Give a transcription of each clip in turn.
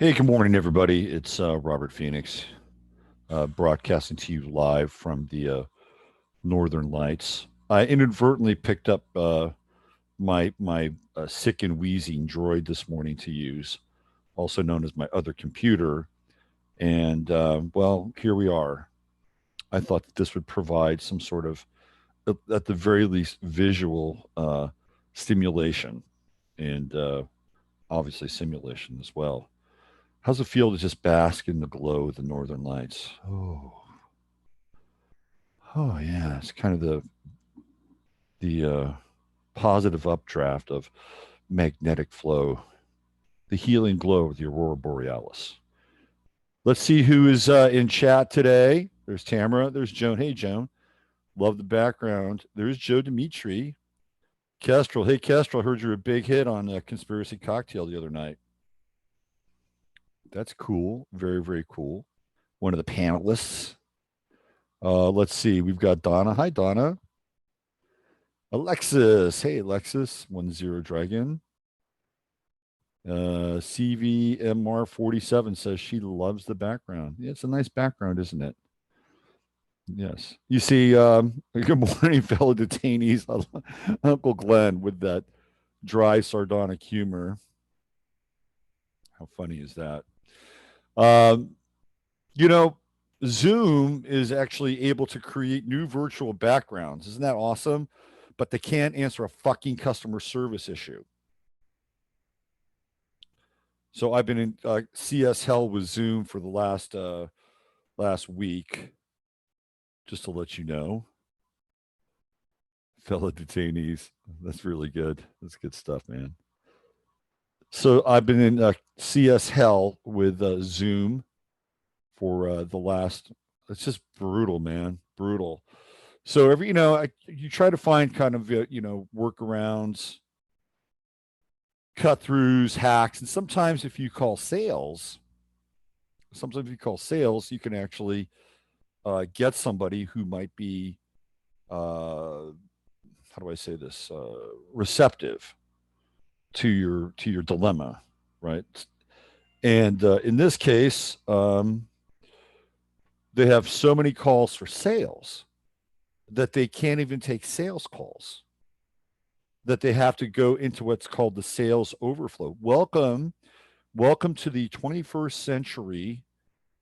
Hey, good morning, everybody. It's Robert Phoenix, broadcasting to you live from the Northern Lights. I inadvertently picked up my sick and wheezing droid this morning to use, also known as my other computer. And well, here we are. I thought that this would provide some sort of, at the very least, visual stimulation and obviously simulation as well. How's it feel to just bask in the glow of the northern lights? Oh yeah, it's kind of the positive updraft of magnetic flow, the healing glow of the aurora borealis. Let's see who is in chat today. There's Tamara. There's Joan. Hey Joan, love the background. There's Joe Dimitri. Kestrel. Hey Kestrel, heard you're a big hit on a conspiracy cocktail the other night. That's cool. Very, very cool. One of the panelists. Let's see. We've got Donna. Hi, Donna. Alexis. Hey, Alexis. 1-0 Dragon. CVMR47 says she loves the background. Yeah, it's a nice background, isn't it? Yes. You see, good morning, fellow detainees. Uncle Glenn with that dry, sardonic humor. How funny is that? Um, you know, Zoom is actually able to create new virtual backgrounds. Isn't that awesome? But they can't answer a fucking customer service issue. So I've been in CS hell with Zoom for the last week, just to let you know, fellow detainees. That's really good. That's good stuff, man. So I've been in CS hell with Zoom for the last. It's just brutal, man. Brutal. So you try to find kind of workarounds, cut throughs, hacks, and sometimes if you call sales, you can actually get somebody who might be how do I say this receptive to your dilemma, right? And in this case, they have so many calls for sales that they can't even take sales calls. That they have to go into what's called the sales overflow. Welcome to the 21st century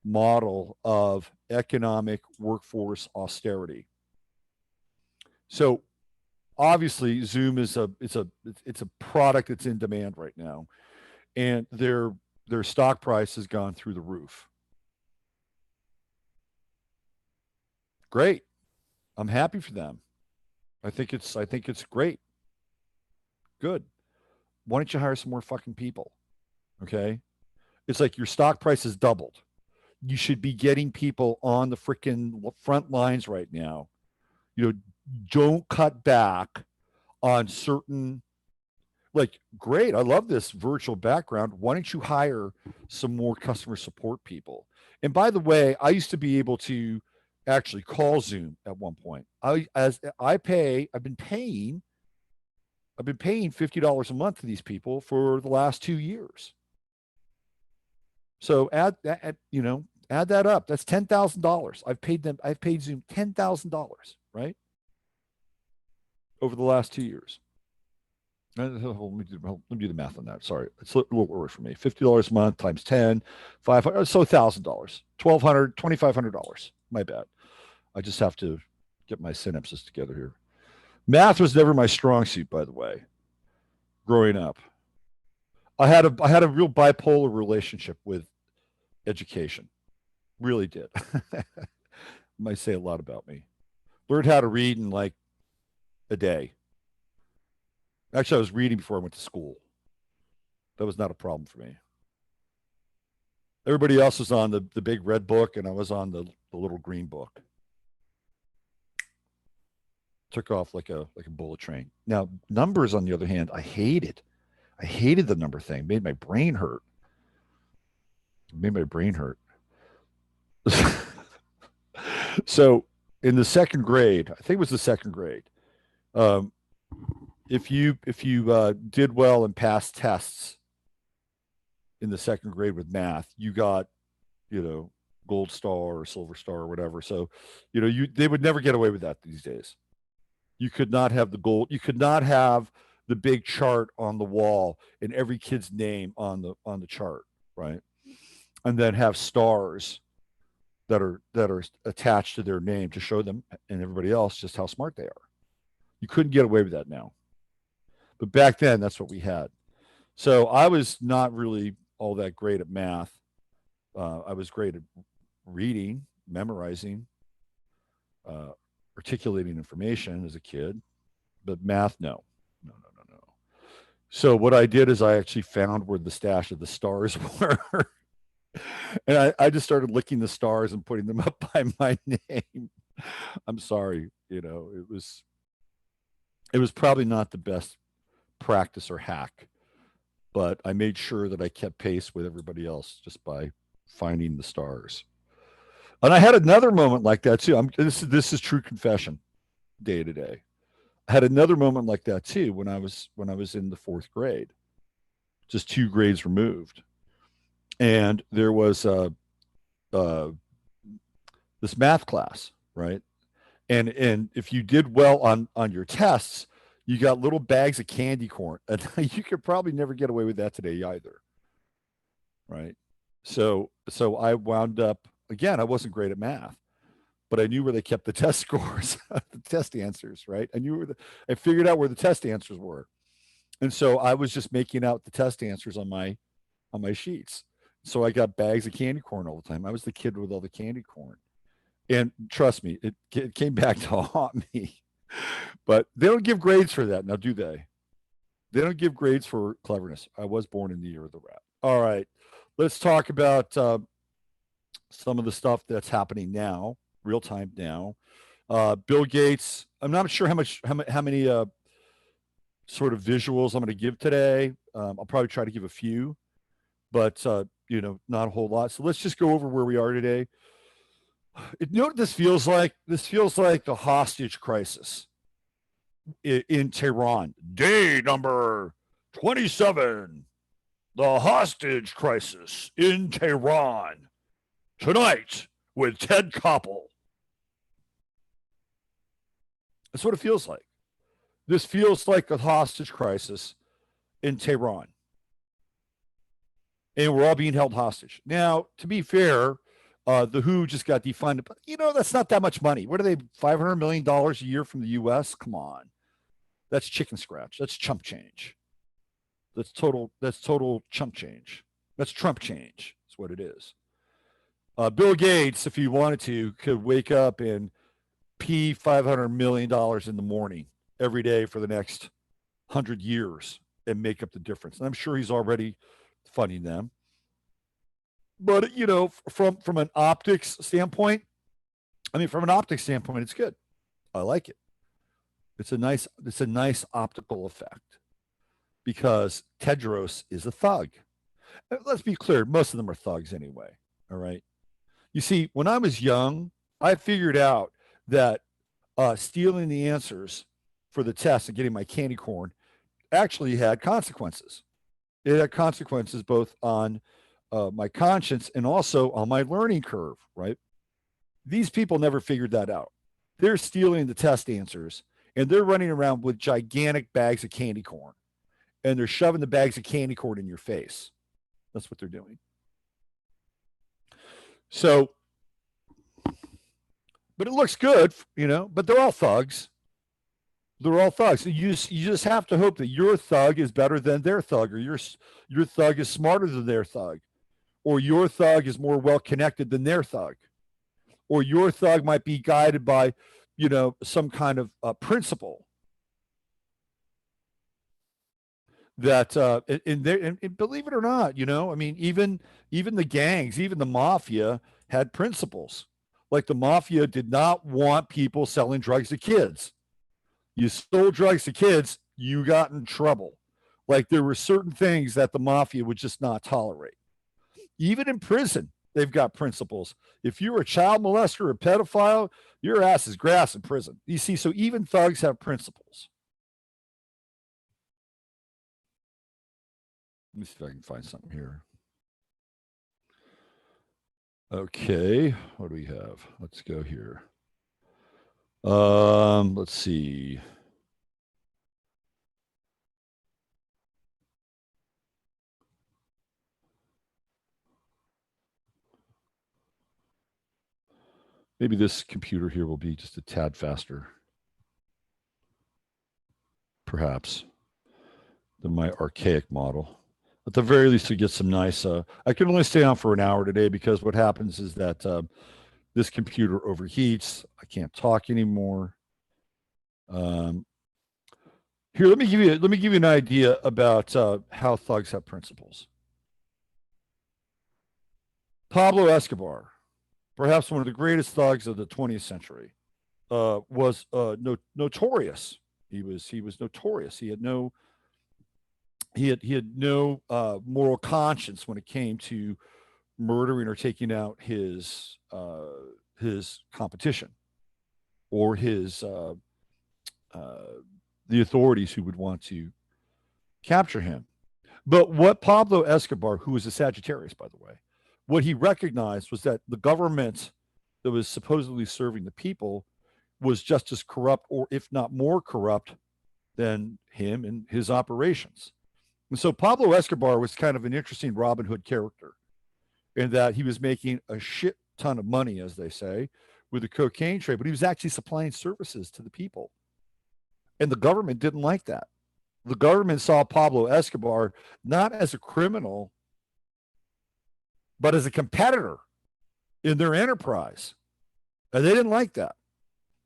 model of economic workforce austerity. So obviously Zoom is a product that's in demand right now, and their stock price has gone through the roof. Great. I'm happy for them. I think it's great. Good. Why don't you hire some more fucking people? Okay? It's like your stock price has doubled. You should be getting people on the freaking front lines right now. You know, don't cut back on certain, like, great. I love this virtual background. Why don't you hire some more customer support people? And by the way, I used to be able to actually call Zoom at one point. I've been paying $50 a month to these people for the last 2 years. So add that up. That's $10,000. I've paid Zoom $10,000, right? Over the last 2 years. Let me do the math on that. Sorry, it's a little early for me. $50 a month times 10, 500, so $1,000, $1,200, $2,500. My bad. I just have to get my synapses together here. Math was never my strong suit, by the way. Growing up, I had a real bipolar relationship with education. Really did. Might say a lot about me. Learned how to read in like a day. Actually, I was reading before I went to school. That was not a problem for me. Everybody else was on the big red book, and I was on the little green book. Took off like a bullet train. Now, numbers, on the other hand, I hated. I hated the number thing. It made my brain hurt. It made my brain hurt. So in the second grade, I think it was the second grade, um, if you did well and passed tests, in the second grade with math, you got, gold star or silver star or whatever. So, they would never get away with that these days. You could not have the gold. You could not have the big chart on the wall and every kid's name on the chart, right? And then have stars that are attached to their name to show them and everybody else just how smart they are. You couldn't get away with that now. But back then, that's what we had. So I was not really all that great at math. I was great at reading, memorizing, uh, articulating information as a kid, but math, no, no, no, no, no. So what I did is I actually found where the stash of the stars were, and I just started licking the stars and putting them up by my name. I'm sorry, it was probably not the best practice or hack, but I made sure that I kept pace with everybody else just by finding the stars. And I had another moment like that too. This is true confession, day to day. I had another moment like that too when I was in the fourth grade, just 2 grades removed, and there was uh, this math class, right? And if you did well on your tests, you got little bags of candy corn, and you could probably never get away with that today either, right? So I wound up again. I wasn't great at math, but I knew where they kept the test scores, the test answers, right? I figured out where the test answers were, and so I was just making out the test answers on my sheets. So I got bags of candy corn all the time. I was the kid with all the candy corn, and trust me, it came back to haunt me. But they don't give grades for that now, do they? They don't give grades for cleverness. I was born in the year of the rat. All right, let's talk about some of the stuff that's happening now, real time now. Bill Gates. I'm not sure how many sort of visuals I'm going to give today. I'll probably try to give a few, but not a whole lot. So let's just go over where we are today. You know what this feels like? This feels like the hostage crisis in Tehran. Day number 27. The hostage crisis in Tehran. Tonight with Ted Koppel. That's what it feels like. This feels like a hostage crisis in Tehran. And we're all being held hostage. Now, to be fair, the WHO just got defunded, but that's not that much money. What are they, $500 million a year from the US? Come on. That's chicken scratch. That's chump change. That's total chump change. That's Trump change. That's what it is. Bill Gates, if he wanted to, could wake up and pee $500 million in the morning every day for the next 100 years and make up the difference. And I'm sure he's already funding them. But from an optics standpoint, it's good. I like it. It's a nice optical effect because Tedros is a thug. Let's be clear, most of them are thugs anyway. All right. You see, when I was young, I figured out that stealing the answers for the test and getting my candy corn actually had consequences. It had consequences both on my conscience and also on my learning curve, right? These people never figured that out. They're stealing the test answers and they're running around with gigantic bags of candy corn and they're shoving the bags of candy corn in your face. That's what they're doing. So, but it looks good, but they're all thugs. They're all thugs. You just have to hope that your thug is better than their thug, or your thug is smarter than their thug, or your thug is more well connected than their thug, or your thug might be guided by, some kind of principle that and believe it or not, even the gangs, even the mafia had principles. Like the mafia did not want people selling drugs to kids. You sold drugs to kids, you got in trouble. Like there were certain things that the mafia would just not tolerate. Even in prison, they've got principles. If you're a child molester or a pedophile, your ass is grass in prison. You see, so even thugs have principles. Let me see if I can find something here. Okay, what do we have? Let's go here. Let's see. Maybe this computer here will be just a tad faster, perhaps, than my archaic model. At the very least, we get some nice. I can only stay on for an hour today because what happens is that this computer overheats. I can't talk anymore. Um, Here, let me give you an idea about how thugs have principles. Pablo Escobar, perhaps one of the greatest thugs of the 20th century, was notorious. He was notorious. He had no moral conscience when it came to murdering or taking out his competition or his uh, the authorities who would want to capture him. But what Pablo Escobar, who was a Sagittarius, by the way, what he recognized was that the government that was supposedly serving the people was just as corrupt, or if not more corrupt, than him and his operations. And so Pablo Escobar was kind of an interesting Robin Hood character in that he was making a shit ton of money, as they say, with the cocaine trade, but he was actually supplying services to the people. And the government didn't like that. The government saw Pablo Escobar not as a criminal, but as a competitor in their enterprise. And they didn't like that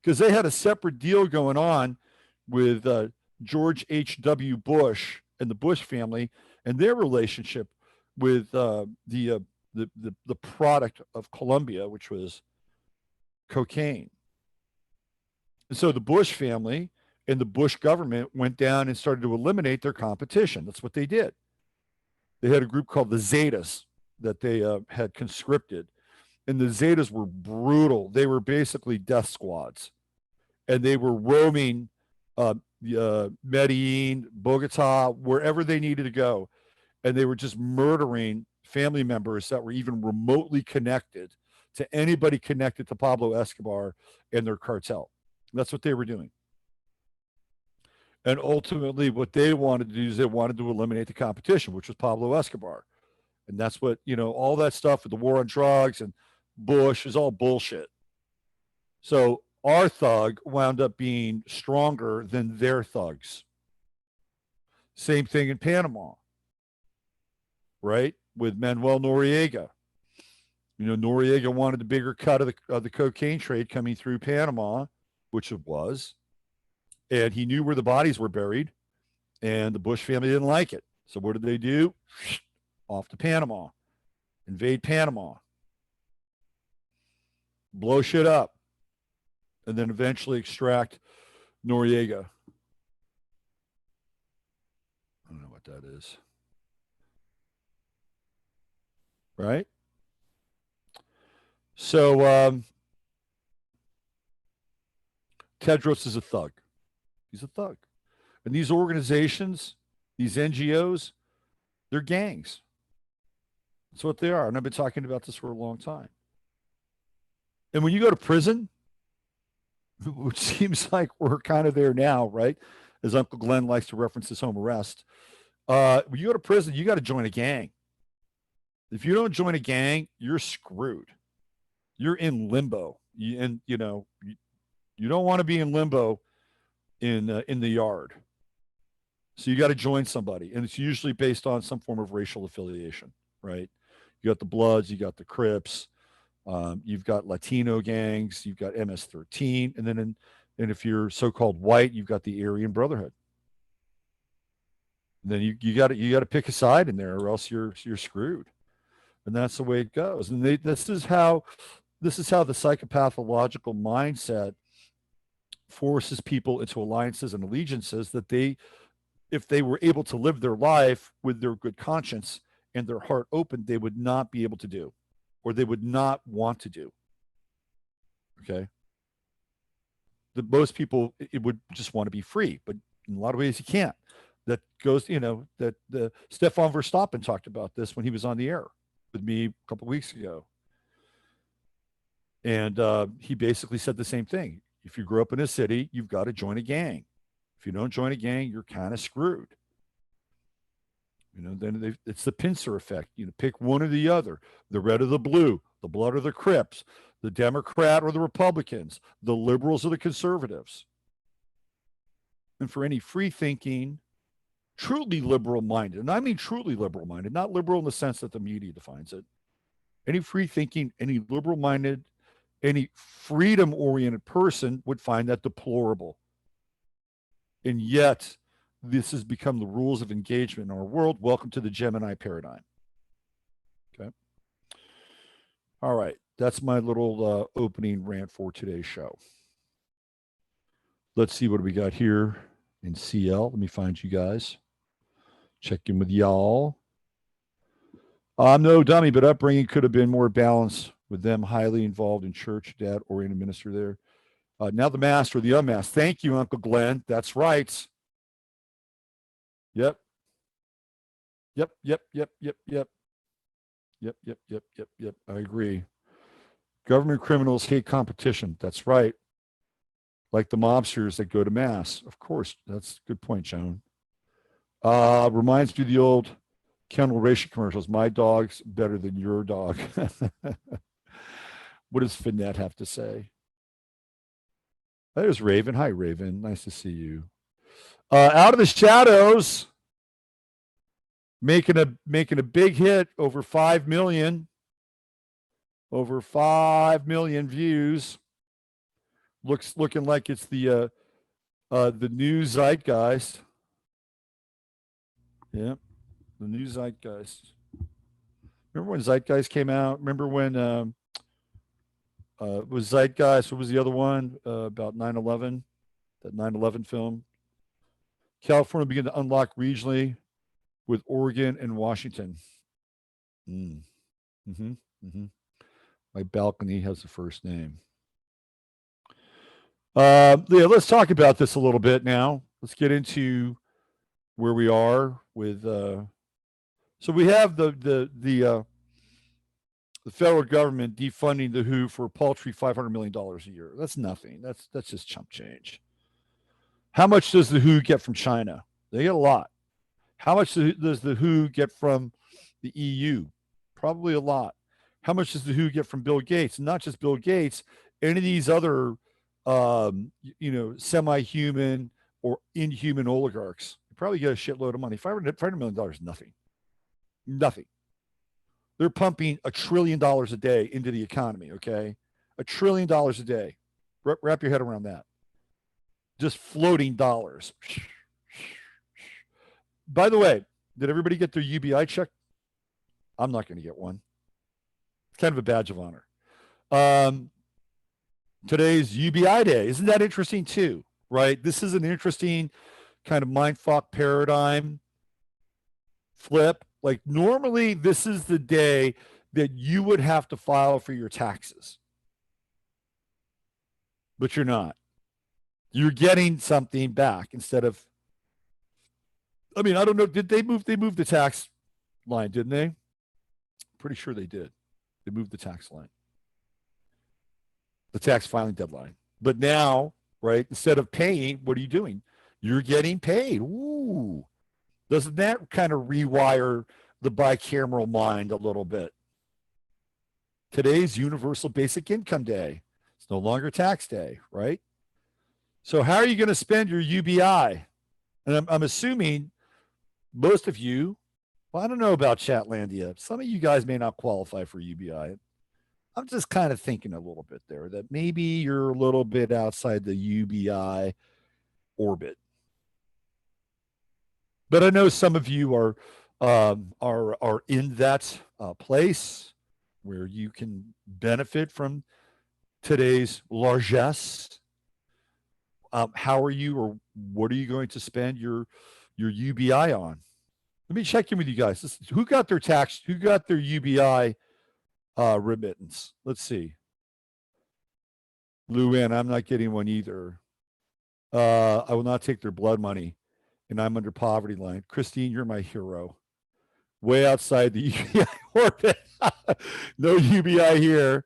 because they had a separate deal going on with George H.W. Bush and the Bush family and their relationship with the product of Colombia, which was cocaine. And so the Bush family and the Bush government went down and started to eliminate their competition. That's what they did. They had a group called the Zetas that they had conscripted, and the Zetas were brutal. They were basically death squads, and they were roaming Medellin, Bogota, wherever they needed to go, and they were just murdering family members that were even remotely connected to anybody connected to Pablo Escobar and their cartel. That's what they were doing. And ultimately, what they wanted to do is they wanted to eliminate the competition, which was Pablo Escobar. And that's what, all that stuff with the war on drugs and Bush is all bullshit. So our thug wound up being stronger than their thugs. Same thing in Panama, right? With Manuel Noriega. Noriega wanted a bigger cut of the cocaine trade coming through Panama, which it was. And he knew where the bodies were buried, and the Bush family didn't like it. So what did they do? Off to Panama, invade Panama, blow shit up, and then eventually extract Noriega. I don't know what that is. Right? So Tedros is a thug. He's a thug. And these organizations, these NGOs, they're gangs. That's what they are. And I've been talking about this for a long time. And when you go to prison, which seems like we're kind of there now, right? As Uncle Glenn likes to reference his home arrest. When you go to prison, you got to join a gang. If you don't join a gang, you're screwed. You're in limbo. You don't want to be in limbo in the yard. So you got to join somebody, and it's usually based on some form of racial affiliation, right? You got the Bloods, you got the Crips, you've got Latino gangs, you've got MS-13, and if you're so-called white, you've got the Aryan Brotherhood. And then you got to pick a side in there, or else you're screwed, and that's the way it goes. And this is how the psychopathological mindset forces people into alliances and allegiances that if they were able to live their life with their good conscience and their heart open, they would not be able to do, or they would not want to do. Okay. Most people, it would just want to be free, but in a lot of ways you can't. That goes, that the Stefan Verstappen talked about this when he was on the air with me a couple of weeks ago. And he basically said the same thing. If you grew up in a city, you've got to join a gang. If you don't join a gang, you're kind of screwed. Then it's the pincer effect. Pick one or the other, the red or the blue, the blood or the Crips, the Democrat or the Republicans, the liberals or the conservatives. And for any free thinking, truly liberal minded, and I mean truly liberal minded, not liberal in the sense that the media defines it, any free thinking, any liberal minded, any freedom oriented person would find that deplorable. And yet, this has become the rules of engagement in our world. Welcome to the Gemini paradigm. Okay. All right. That's my little opening rant for today's show. Let's see what we got here in CL. Let me find you guys. Check in with y'all. I'm no dummy, but upbringing could have been more balanced with them highly involved in church, dad-oriented minister there. Now the masked or the unmasked. Thank you, Uncle Glenn. That's right. Yep. Yep. I agree. Government criminals hate competition. That's right. Like the mobsters that go to mass. Of course. That's a good point, Joan. Reminds me of the old kennel racing commercials. My dog's better than your dog. What does Finette have to say? There's Raven. Hi, Raven. Nice to see you. Out of the shadows, making a big hit, over 5 million. Over 5 million views. Looking like it's the new zeitgeist. Yeah, the new zeitgeist. Remember when Zeitgeist came out? Remember when was Zeitgeist? What was the other one about 9/11? That 9/11 film. California began to unlock regionally with Oregon and Washington. My balcony has the first name. Yeah, let's talk about this a little bit now. Let's get into where we are with. So we have the federal government defunding the WHO for a paltry $500 million a year. That's nothing. That's just chump change. How much does the WHO get from China? They get a lot. How much does the WHO get from the EU? Probably a lot. How much does the WHO get from Bill Gates? And not just Bill Gates, any of these other, semi-human or inhuman oligarchs. You probably get a shitload of money. $500 million is nothing. Nothing. They're pumping $1 trillion a day into the economy, okay? $1 trillion a day. Wrap your head around that. Just floating dollars. By the way, did everybody get their UBI check? I'm not going to get one. It's kind of a badge of honor. Today's UBI day. Isn't that interesting too? Right? This is an interesting kind of mindfuck paradigm flip. Like normally this is the day that you would have to file for your taxes. But you're not. You're getting something back instead of, I mean, I don't know. Did they move the tax line, didn't they? Pretty sure they did. They moved the tax line. The tax filing deadline. But now, right, instead of paying, what are you doing? You're getting paid. Ooh. Doesn't that kind of rewire the bicameral mind a little bit? Today's Universal Basic Income Day. It's no longer tax day, right? So how are you going to spend your UBI? And I'm assuming most of you, well, I don't know about Chatlandia. Some of you guys may not qualify for UBI. I'm just kind of thinking a little bit there that maybe you're a little bit outside the UBI orbit. But I know some of you are in that place where you can benefit from today's largesse. How are you, or what are you going to spend your UBI on? Let me check in with you guys. Who got their UBI remittance? Let's see. Luann, I'm not getting one either. I will not take their blood money, and I'm under poverty line. Christine, you're my hero. Way outside the UBI orbit. No UBI here.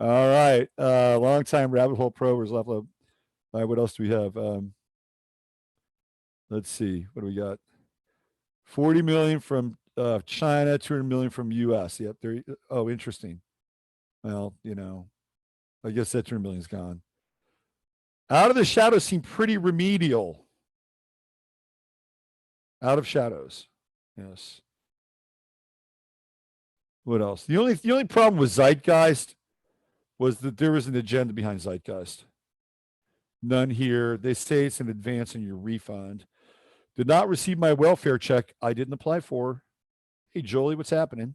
All right. Long time rabbit hole probers left. All right, what else do we have? Let's see. What do we got? 40 million from China, 200 million from US. Yep. There. Oh, interesting. Well, I guess that 200 million is gone. Out of the shadows seem pretty remedial. Out of shadows. Yes. What else? The only problem with Zeitgeist was that there was an agenda behind Zeitgeist. None here. They say it's an advance in your refund. Did not receive my welfare check I didn't apply for. Hey, Jolie, what's happening?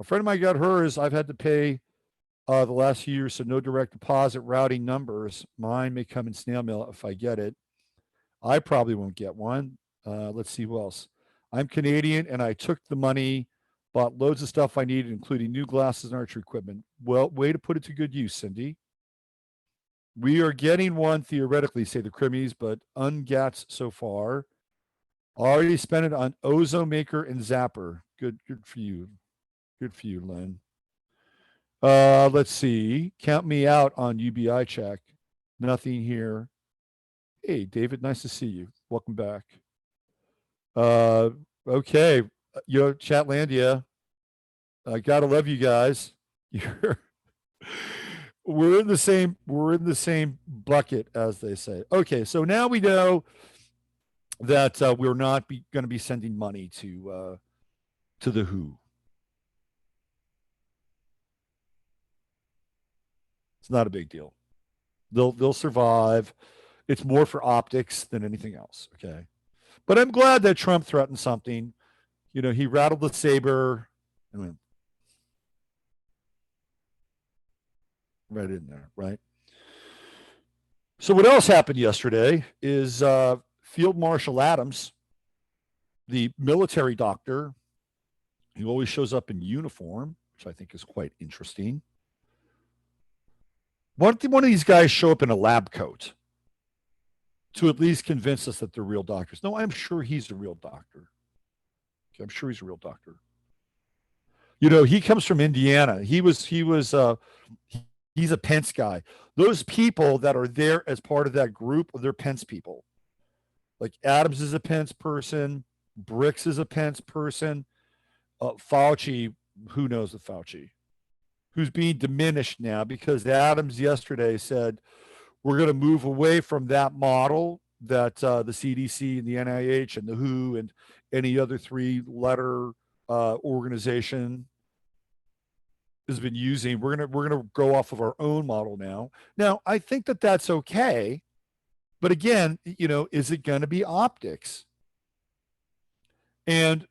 A friend of mine got hers. I've had to pay the last few years, so no direct deposit routing numbers. Mine may come in snail mail if I get it. I probably won't get one. Let's see who else. I'm Canadian, and I took the money, bought loads of stuff I needed, including new glasses and archery equipment. Well, way to put it to good use, Cindy. We are getting one theoretically, say the Crimmies, but ungats so far. Already spent it on Ozone Maker and Zapper. Good for you. Good for you, Len. Let's see. Count me out on UBI check. Nothing here. Hey, David, nice to see you. Welcome back. Okay. Chatlandia. I gotta love you guys. We're in the same bucket, as they say. Okay, so now we know that we're not going to be sending money to the WHO. It's not a big deal. They'll survive. It's more for optics than anything else. Okay, but I'm glad that Trump threatened something. He rattled the saber. I mean, right in there, right? So what else happened yesterday is Field Marshal Adams, the military doctor, who always shows up in uniform, which I think is quite interesting. Why don't one of these guys show up in a lab coat to at least convince us that they're real doctors? No, I'm sure he's a real doctor. Okay, I'm sure he's a real doctor. He comes from Indiana. He's a Pence guy. Those people that are there as part of that group, they're Pence people. Like Adams is a Pence person. Bricks is a Pence person. Fauci, who knows the Fauci? Who's being diminished now because Adams yesterday said, we're going to move away from that model that the CDC and the NIH and the WHO and any other three-letter organization has been using. We're gonna go off of our own model now. Now, I think that that's okay, but again, is it going to be optics? And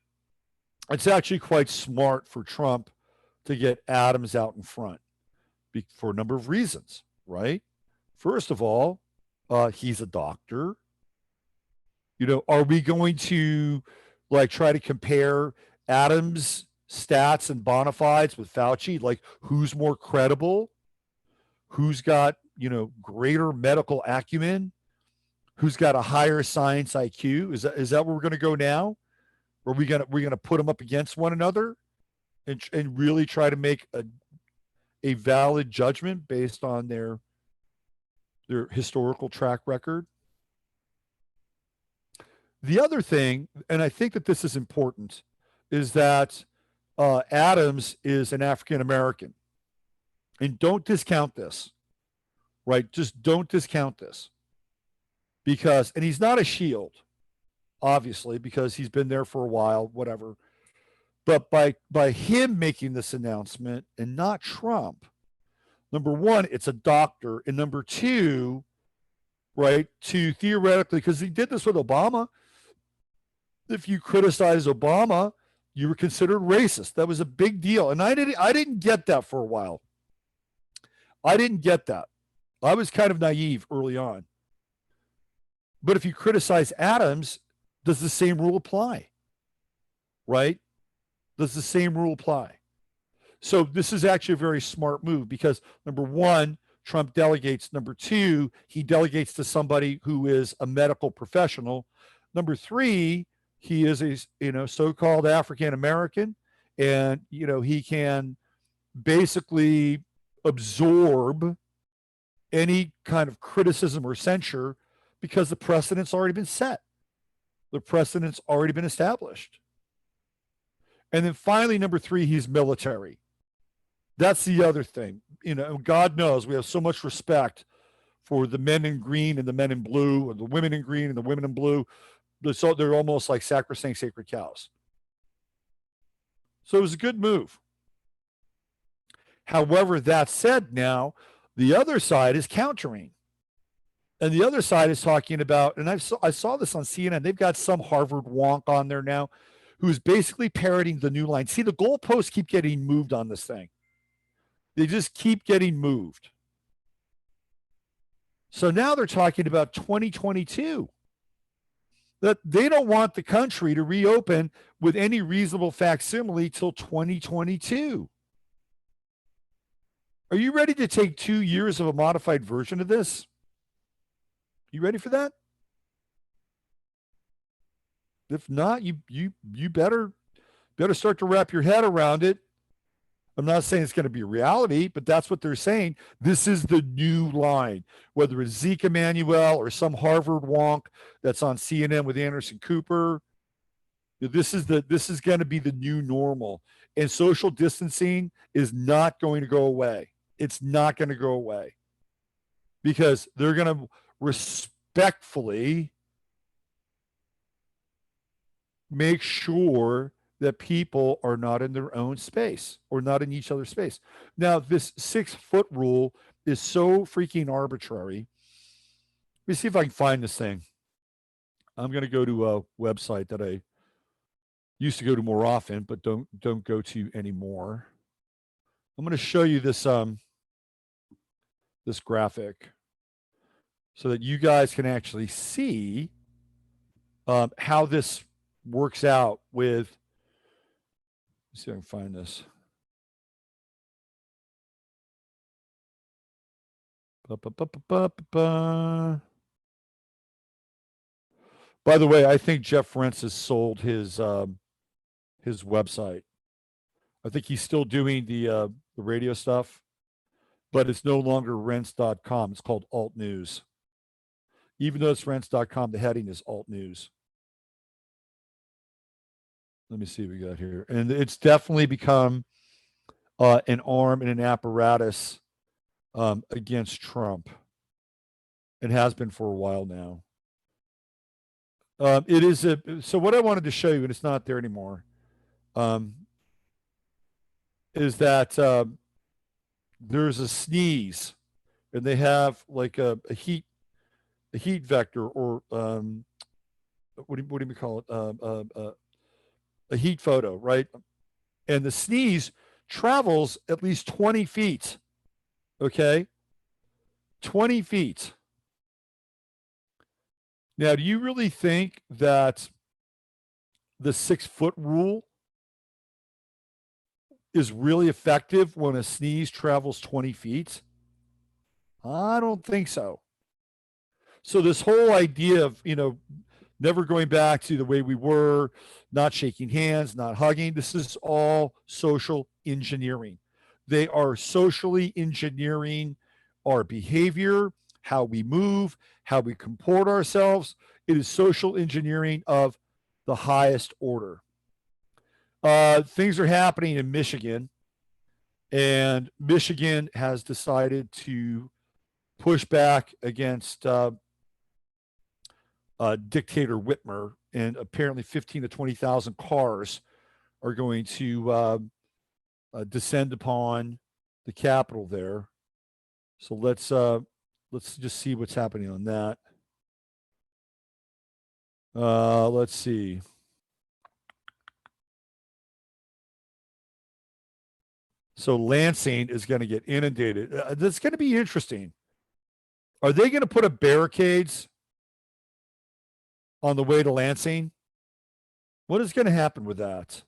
it's actually quite smart for Trump to get Adams out in front for a number of reasons, right? First of all, he's a doctor. Are we going to try to compare Adams' stats and bona fides with Fauci? Like, who's more credible? Who's got, greater medical acumen? Who's got a higher science IQ? Is that where we're going to go now? Are we gonna put them up against one another and really try to make a valid judgment based on their historical track record? The other thing, and I think that this is important, is that Adams is an African American. And don't discount this, right? Just don't discount this. And he's not a shield, obviously, because he's been there for a while, whatever. But by him making this announcement and not Trump, number one, it's a doctor. And number two, right, to theoretically, because he did this with Obama, if you criticize Obama, you were considered racist. That was a big deal. And I didn't get that for a while. I didn't get that. I was kind of naive early on. But if you criticize Adams, does the same rule apply? Right? Does the same rule apply? So this is actually a very smart move because number one, Trump delegates. Number two, he delegates to somebody who is a medical professional. Number three, he is a so-called African American, and he can basically absorb any kind of criticism or censure because the precedent's already been set. The precedent's already been established. And then finally, number three, he's military. That's the other thing. You know, God knows we have so much respect for the men in green and the men in blue, or the women in green and the women in blue. So they're almost like sacrosanct sacred cows. So it was a good move. However, that said, now the other side is countering. And the other side is talking about, and I saw this on CNN. They've got some Harvard wonk on there now who's basically parroting the new line. See, the goalposts keep getting moved on this thing. They just keep getting moved. So now they're talking about 2022. That they don't want the country to reopen with any reasonable facsimile till 2022. Are you ready to take 2 years of a modified version of this? You ready for that? If not, you better start to wrap your head around it. I'm not saying it's going to be reality, but that's what they're saying. This is the new line, whether it's Zeke Emanuel or some Harvard wonk that's on CNN with Anderson Cooper. This is going to be the new normal, and social distancing is not going to go away. It's not going to go away because they're going to respectfully make sure that people are not in their own space or not in each other's space. Now, this 6-foot rule is so freaking arbitrary. Let me see if I can find this thing. I'm going to go to a website that I used to go to more often, but don't go to anymore. I'm going to show you this this graphic so that you guys can actually see how this works out with. Let's see if I can find this. By the way, I think Jeff Rentz has sold his website. I think he's still doing the radio stuff, but it's no longer rents.com. It's called Alt News. Even though it's rents.com, the heading is Alt News. Let me see what we got here. And it's definitely become an arm and an apparatus against Trump. It has been for a while now. It is so what I wanted to show you, and it's not there anymore, is that there's a sneeze, and they have like a heat vector, or what do we call it? A heat photo, right? And the sneeze travels at least 20 feet. Okay, 20 feet. Now, do you really think that the 6-foot rule is really effective when a sneeze travels 20 feet? I don't think so. So this whole idea of, never going back to the way we were, not shaking hands, not hugging, this is all social engineering. They are socially engineering our behavior, how we move, how we comport ourselves. It is social engineering of the highest order. Things are happening in Michigan, and Michigan has decided to push back against dictator Whitmer, and apparently 15 to 20,000 cars are going to descend upon the Capitol there. So let's just see what's happening on that. Let's see. So Lansing is going to get inundated. That's going to be interesting. Are they going to put up barricades on the way to Lansing? What is going to happen with that?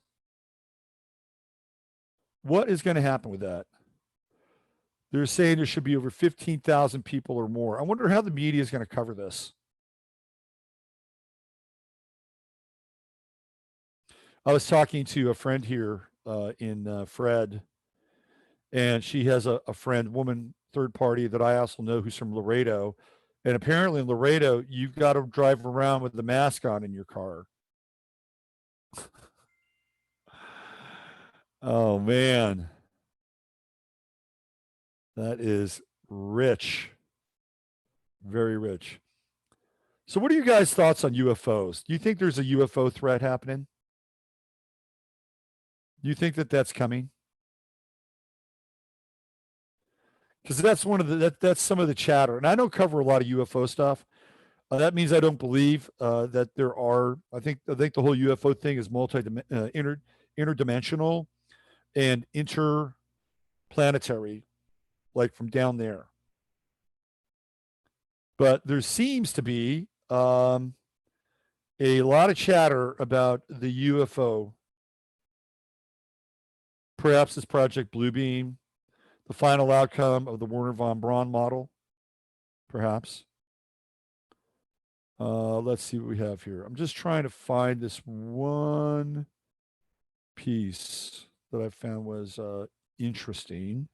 What is going to happen with that? They're saying there should be over 15,000 people or more. I wonder how the media is going to cover this. I was talking to a friend here in Fred, and she has a friend, woman, third party that I also know who's from Laredo. And apparently in Laredo, you've got to drive around with the mask on in your car. Oh man, that is rich, very rich. So, what are you guys' thoughts on UFOs? Do you think there's a UFO threat happening? Do you think that that's coming? Because that's one of the that's some of the chatter, and I don't cover a lot of UFO stuff. That means I don't believe that there are. I think the whole UFO thing is interdimensional and interplanetary, like from down there. But there seems to be a lot of chatter about the UFO. Perhaps it's Project Bluebeam, the final outcome of the Werner von Braun model. Perhaps. Let's see what we have here. I'm just trying to find this one piece that I found was interesting.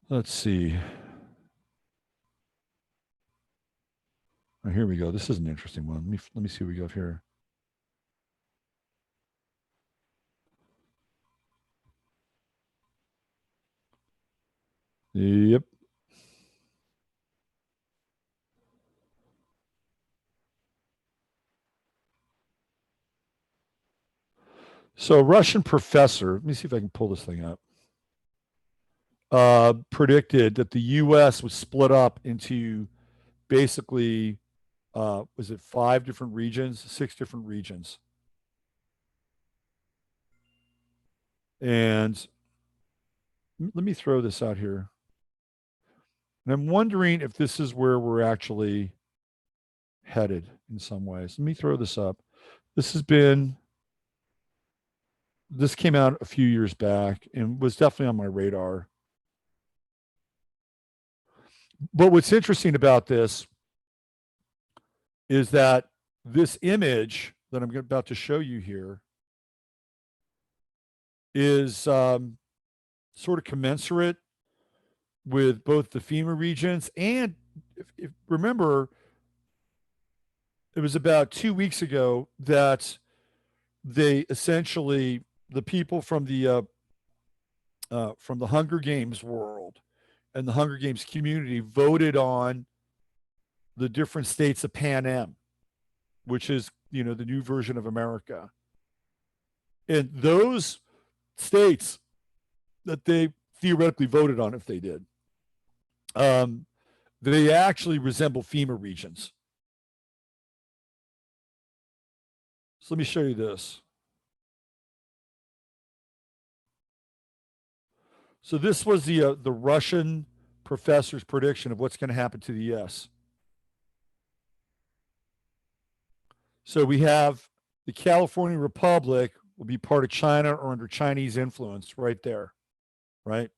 Let's see. Oh, here we go. This is an interesting one. Let me see what we got here. Yep. So, a Russian professor, let me see if I can pull this thing up, predicted that the U.S. was split up into basically, was it 5 different regions, 6 different regions? And let me throw this out here. And I'm wondering if this is where we're actually headed in some ways. Let me throw this up. This came out a few years back and was definitely on my radar. But what's interesting about this is that this image that I'm about to show you here is sort of commensurate with both the FEMA regions and, if remember, it was about 2 weeks ago that they essentially, the people from the Hunger Games world and the Hunger Games community voted on the different states of Pan Am, which is, the new version of America. And those states that they theoretically voted on, if they did, they actually resemble FEMA regions. So let me show you this. So this was the Russian professor's prediction of what's going to happen to the U.S. So we have the California Republic will be part of China or under Chinese influence right there, right?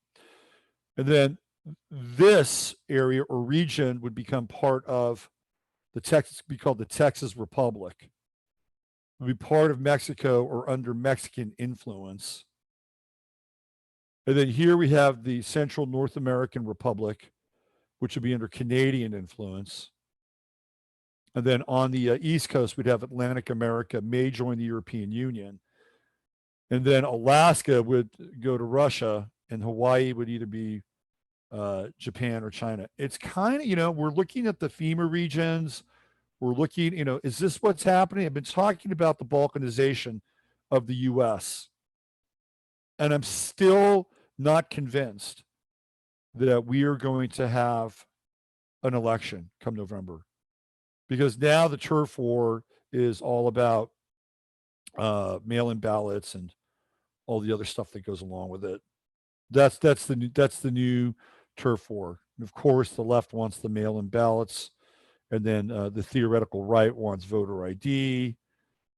And then this area or region would become part of the Texas, be called the Texas Republic. It would be part of Mexico or under Mexican influence. And then here we have the Central North American Republic, which would be under Canadian influence. And then on the East Coast, we'd have Atlantic America may join the European Union. And then Alaska would go to Russia, and Hawaii would either be Japan or China. It's kind of, we're looking at the FEMA regions. We're looking, is this what's happening? I've been talking about the Balkanization of the U.S. And I'm still not convinced that we are going to have an election come November. Because now the turf war is all about mail-in ballots and all the other stuff that goes along with it. That's the new turf war. And of course, the left wants the mail-in ballots, and then the theoretical right wants voter ID.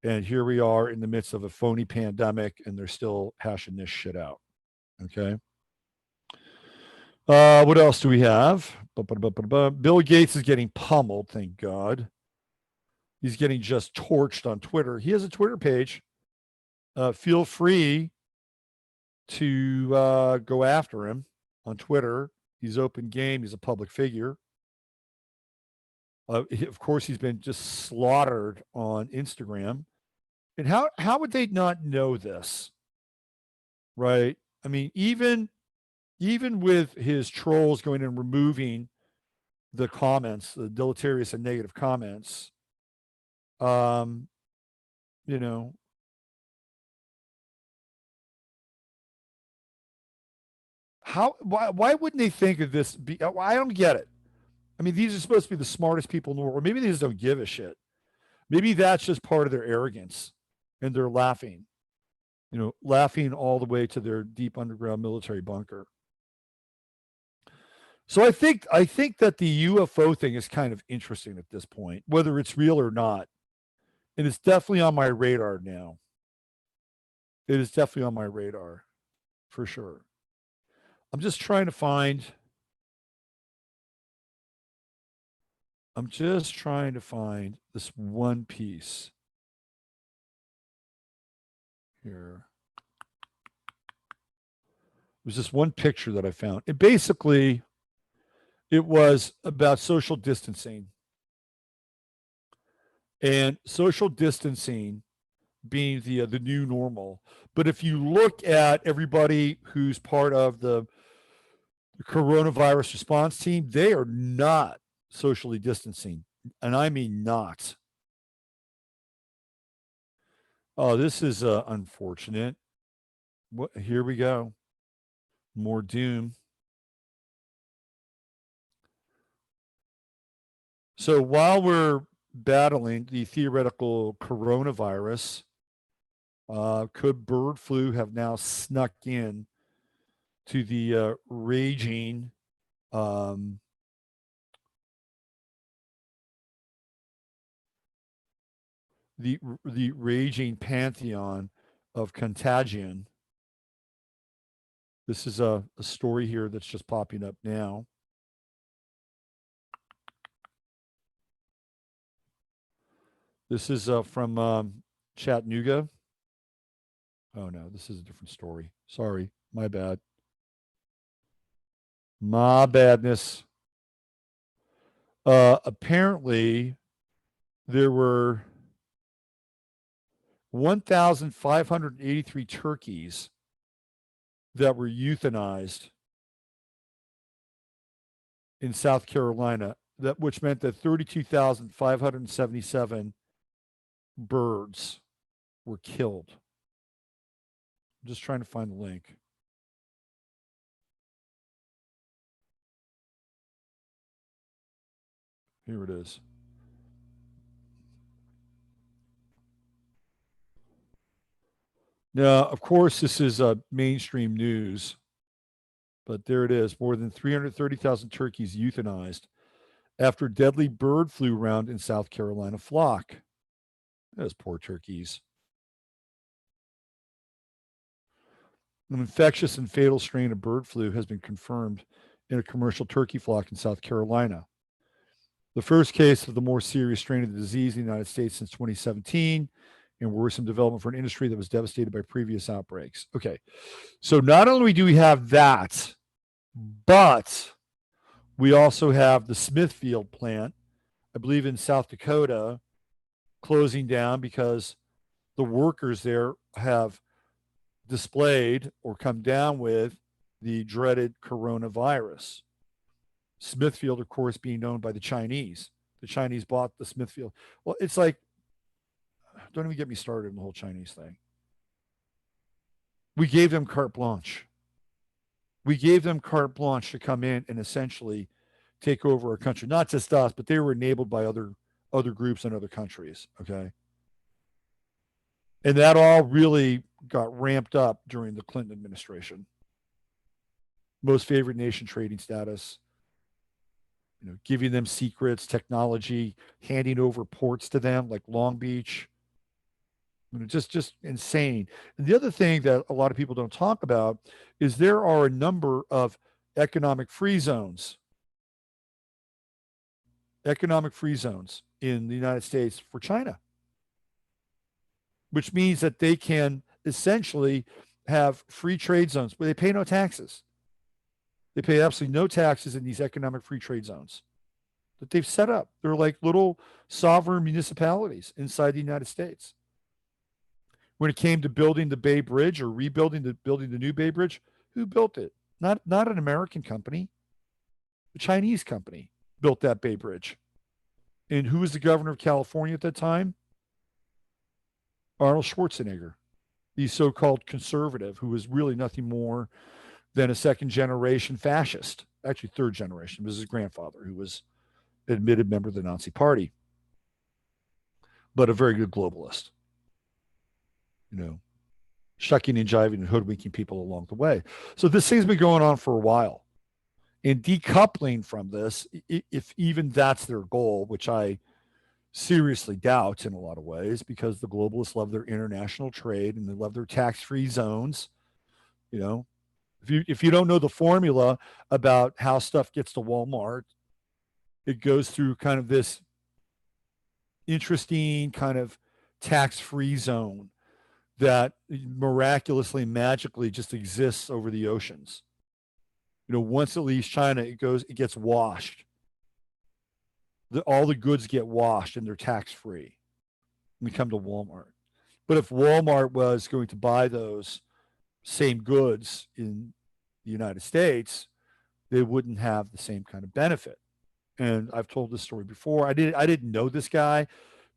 And here we are in the midst of a phony pandemic, and they're still hashing this shit out. Okay. What else do we have? Bill Gates is getting pummeled, thank God. He's getting just torched on Twitter. He has a Twitter page. Feel free to go after him on Twitter. He's open game. He's a public figure. Of course, he's been just slaughtered on Instagram. And how would they not know this, right? I mean, even with his trolls going and removing the comments, the deleterious and negative comments, um, you know, why wouldn't they think of this? I don't get it. I mean, these are supposed to be the smartest people in the world. Or maybe they just don't give a shit. Maybe that's just part of their arrogance, and they're laughing, laughing all the way to their deep underground military bunker. So I think that the UFO thing is kind of interesting at this point, whether it's real or not. And it's definitely on my radar now. It is definitely on my radar for sure. I'm just trying to find I'm just trying to find this one piece here. It was this one picture that I found. It was about social distancing and social distancing being the new normal. But if you look at everybody who's part of the coronavirus response team, they are not socially distancing, and I mean not. Oh, this is unfortunate. Here we go. More doom. So while we're battling the theoretical coronavirus, could bird flu have now snuck in to the raging um, the raging pantheon of contagion? This is a story here that's just popping up now. This is from Chattanooga. Oh no, this is a different story. Sorry, my bad. My badness. Apparently, there were 1,583 turkeys that were euthanized in South Carolina, which meant that 32,577 birds were killed. I'm just trying to find the link. Here it is. Now, of course, this is mainstream news, but there it is. More than 330,000 turkeys euthanized after deadly bird flu round in South Carolina flock. Those poor turkeys. An infectious and fatal strain of bird flu has been confirmed in a commercial turkey flock in South Carolina. The first case of the more serious strain of the disease in the United States since 2017, and worrisome development for an industry that was devastated by previous outbreaks. Okay, so not only do we have that, but we also have the Smithfield plant, I believe in South Dakota, closing down because the workers there have displayed or come down with the dreaded coronavirus. Smithfield, of course, being owned by the Chinese. The Chinese bought the Smithfield. Well, it's like, don't even get me started on the whole Chinese thing. We gave them carte blanche. We gave them carte blanche to come in and essentially take over our country. Not just us, but they were enabled by other groups and other countries. Okay. And that all really got ramped up during the Clinton administration. Most favored nation trading status, giving them secrets, technology, handing over ports to them like Long Beach. Just insane. And the other thing that a lot of people don't talk about is there are a number of economic free zones in the United States for China, which means that they can essentially have free trade zones where they pay no taxes. They pay absolutely no taxes in these economic free trade zones that they've set up. They're like little sovereign municipalities inside the United States. When it came to building the Bay Bridge or rebuilding building the new Bay Bridge, who built it? Not an American company. A Chinese company built that Bay Bridge. And who was the governor of California at that time? Arnold Schwarzenegger, the so-called conservative, who was really nothing more than a second generation fascist, actually third generation. It was his grandfather, who was an admitted member of the Nazi Party, but a very good globalist, you know, shucking and jiving and hoodwinking people along the way. So this thing's been going on for a while. And decoupling from this, if even that's their goal, which I seriously doubt in a lot of ways, because the globalists love their international trade and they love their tax-free zones. You know, if you don't know the formula about how stuff gets to Walmart, it goes through kind of this interesting kind of tax-free zone that miraculously, magically just exists over the oceans. You know, once it leaves China, it gets washed. All the goods get washed and they're tax-free when we come to Walmart. But if Walmart was going to buy those same goods in the United States, they wouldn't have the same kind of benefit. And I've told this story before. I didn't know this guy,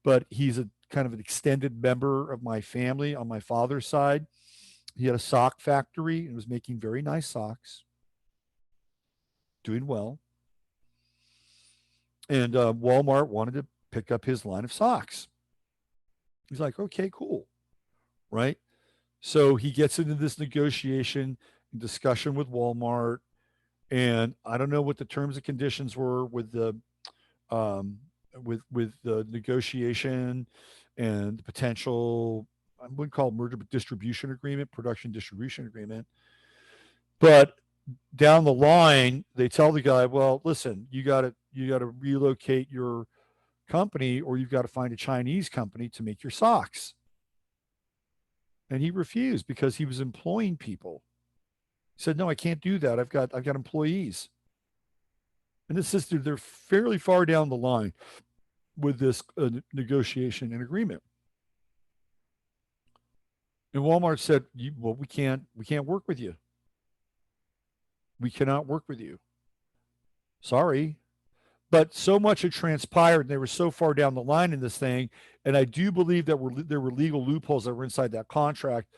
but he's a kind of an extended member of my family on my father's side. He had a sock factory and was making very nice socks, doing well. And Walmart wanted to pick up his line of socks. He's like, okay, cool. Right. So he gets into this negotiation and discussion with Walmart. And I don't know what the terms and conditions were with the with the negotiation and the potential, I wouldn't call it merger, but distribution agreement, production distribution agreement. But down the line, they tell the guy, well, listen, you gotta relocate your company or you've got to find a Chinese company to make your socks. And he refused because he was employing people. He said, no, I can't do that. I've got employees. And this is, they're fairly far down the line with this negotiation and agreement. And Walmart said, well, we can't work with you. We cannot work with you. Sorry. But so much had transpired and they were so far down the line in this thing. And I do believe that there were legal loopholes that were inside that contract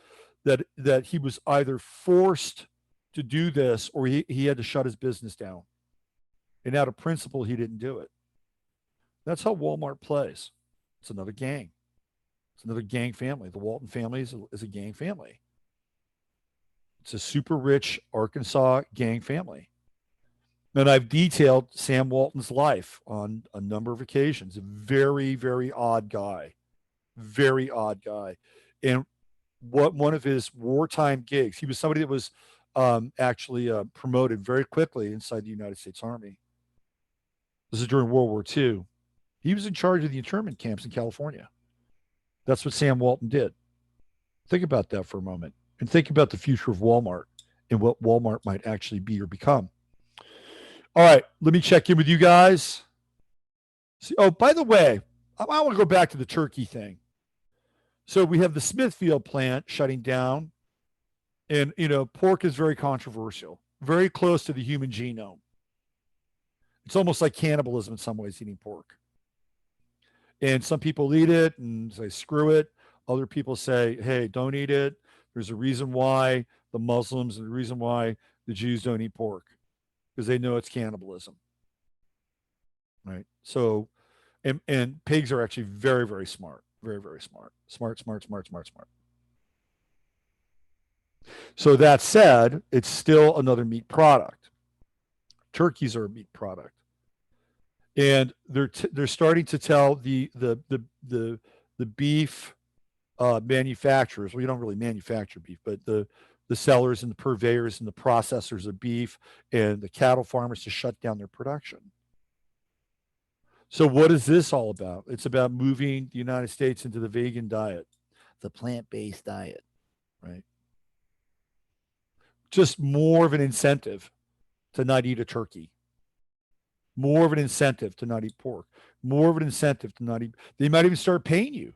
that he was either forced to do this or he had to shut his business down. And out of principle, he didn't do it. That's how Walmart plays. It's another gang. It's another gang family. The Walton family is a gang family. It's a super rich Arkansas gang family. And I've detailed Sam Walton's life on a number of occasions. A very, very odd guy. Very odd guy. And one of his wartime gigs, he was somebody that was actually promoted very quickly inside the United States Army. This is during World War II. He was in charge of the internment camps in California. That's what Sam Walton did. Think about that for a moment and think about the future of Walmart and what Walmart might actually be or become. All right, let me check in with you guys. See, oh, by the way, I want to go back to the turkey thing. So we have the Smithfield plant shutting down. And, you know, pork is very controversial, very close to the human genome. It's almost like cannibalism in some ways, eating pork. And some people eat it and say, screw it. Other people say, hey, don't eat it. There's a reason why the Muslims and the reason why the Jews don't eat pork, because they know it's cannibalism. Right. So, and pigs are actually very, very smart. Very, very smart. Smart. So that said, it's still another meat product. Turkeys are a meat product. And they're starting to tell the beef manufacturers. Well, you don't really manufacture beef, but the sellers and the purveyors and the processors of beef and the cattle farmers to shut down their production. So what is this all about? It's about moving the United States into the vegan diet, the plant-based diet, right? Just more of an incentive to not eat a turkey. More of an incentive to not eat pork. More of an incentive to not eat. They might even start paying you.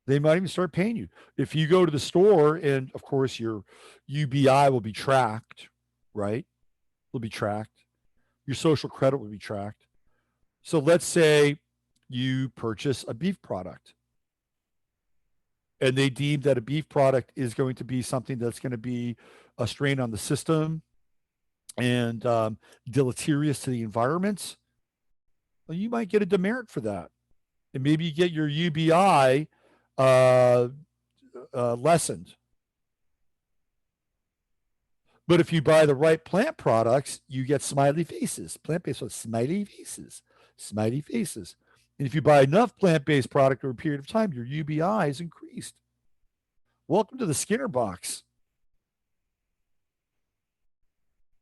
They might even start paying you. If you go to the store, and of course your UBI will be tracked, right? Will be tracked. Your social credit will be tracked. So let's say you purchase a beef product and they deem that a beef product is going to be something that's going to be a strain on the system and deleterious to the environment, well, you might get a demerit for that. And maybe you get your UBI uh, lessened. But if you buy the right plant products, you get smiley faces, plant-based with smiley faces, smiley faces. And if you buy enough plant-based product over a period of time, your UBI is increased. Welcome to the Skinner box.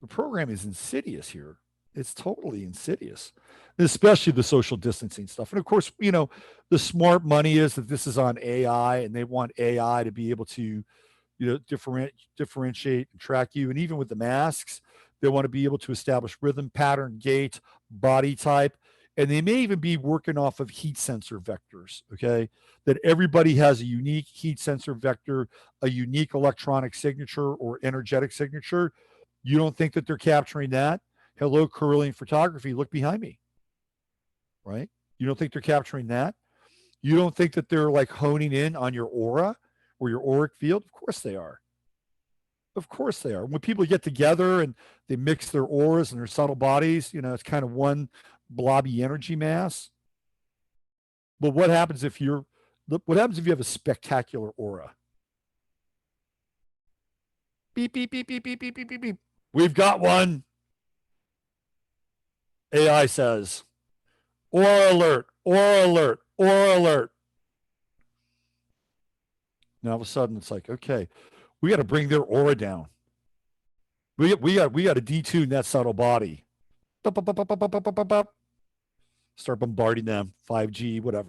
The program is insidious here. It's totally insidious, especially the social distancing stuff. And of course, the smart money is that this is on AI and they want AI to be able to, differentiate and track you. And even with the masks, they want to be able to establish rhythm, pattern, gait, body type. And they may even be working off of heat sensor vectors, okay? That everybody has a unique heat sensor vector, a unique electronic signature or energetic signature. You don't think that they're capturing that? Hello, Carillion Photography, look behind me, right? You don't think they're capturing that? You don't think that they're like honing in on your aura or your auric field? Of course they are. Of course they are. When people get together and they mix their auras and their subtle bodies, it's kind of one blobby energy mass. But what happens if you have a spectacular aura? Beep, beep, beep, beep, beep, beep, beep, beep, beep. We've got one. AI says, aura alert, aura alert, aura alert. Now all of a sudden it's like, okay, we got to bring their aura down. We got to detune that subtle body. Start bombarding them, 5G, whatever.